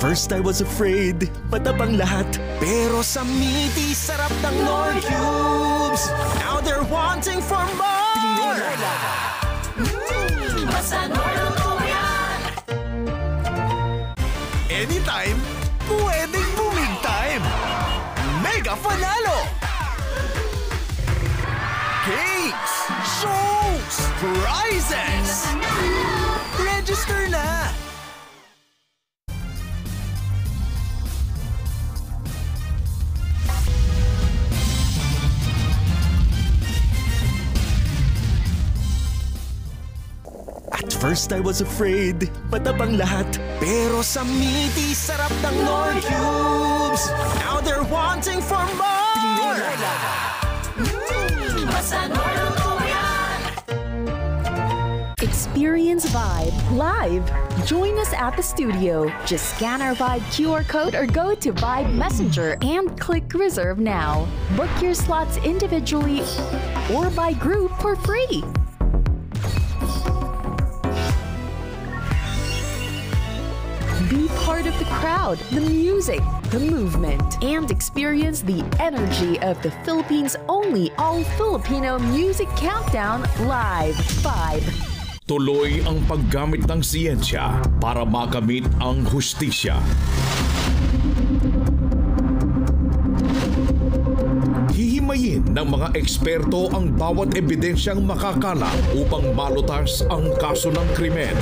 first I was afraid, matabang lahat. Pero sa meaty, sarap ng Nord Cubes. Now they're wanting for more. Basta Nord yan. Anytime, pwedeng booming time. Mega Panalo! Games, shows, prizes! Register na! At first I was afraid, matabang lahat. Pero sa meaty, sarap ng Nord Cubes. Now they're wanting for more. Basta Nord yan. Experience Vibe live. Join us at the studio. Just scan our Vibe QR code or go to Vibe Messenger and click Reserve now. Book your slots individually or by group for free. Be part of the crowd, the music, the movement, and experience the energy of the Philippines' only all-Filipino music countdown live. Vibe. Tuloy ang paggamit ng siyensya para makamit ang hustisya. Hihimayin ng mga eksperto ang bawat ebidensyang makakalat upang malutas ang kaso ng krimen.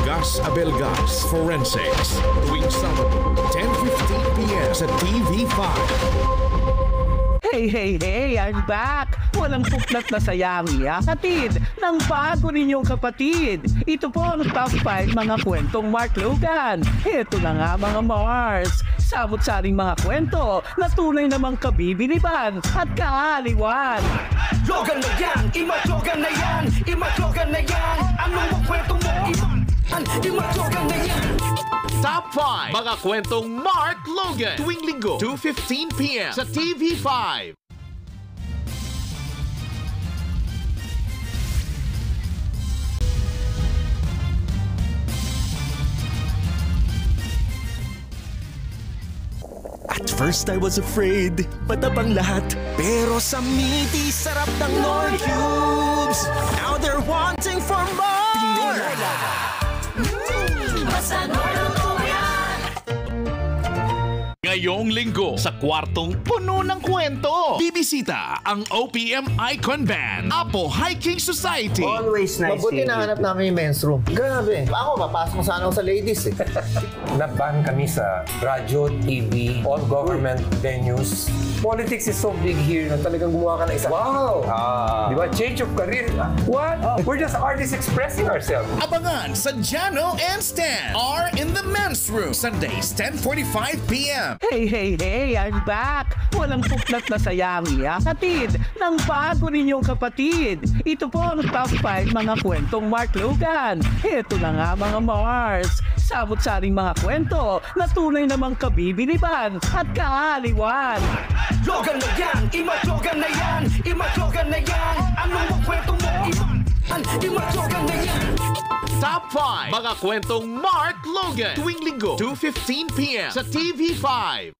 Gas Abelgas Forensics tuwing Sabado, 10:15 p.m. sa TV5. Hey, I'm back! Walang puklat na sayang hatid ng bago ninyong kapatid. Ito po ang top 5 mga kwentong Mark Logan. Ito na nga mga Mars. Samot-saring mga kwento na tunay namang kabibiliban at kaaliwan. Logan na yan! Ima-Logan na yan! Ima-Logan na yan! Anong mga kwento mo? Ima-Logan na yan! Top 5 mga kwentong Mark Logan tuwing linggo 2:15 p.m. sa TV5. At first I was afraid, matabang lahat. Pero sa meaty, sarap ng Nord Cubes. Now they're wanting for more. Basta Nord yan. Ngayong linggo sa kwartong puno ng kwento, bibisita ang OPM Icon Band, Apo Hiking Society. Always nice. Mabuti nahanap namin yung men's room. Grabe. Ako, mapasok mo sana ako sa ladies eh. Naban kami sa radyo, TV, all government venues. Politics is so big here na talagang gumawa ka na isa. Wow! Di ba? Change of career. What? We're just artists expressing ourselves. Abangan sa Jano and Stan are in the men's room. Sundays, 10:45 p.m. Hey, I'm back! Walang puklat na sayang hatid ng bago ninyong kapatid. Ito po ang top 5 mga kwentong Mark Logan. Ito na nga mga Mars. Samot-saring mga kwento na tunay namang kabibiliban at kaaliwan. Logan na yan! Ima-Logan na yan! Ima-Logan na yan! Anong mga kwento mo? Ima-Logan na yan! Top 5 mga kwentong Mark Logan tuwing linggo 2:15 p.m. sa TV5.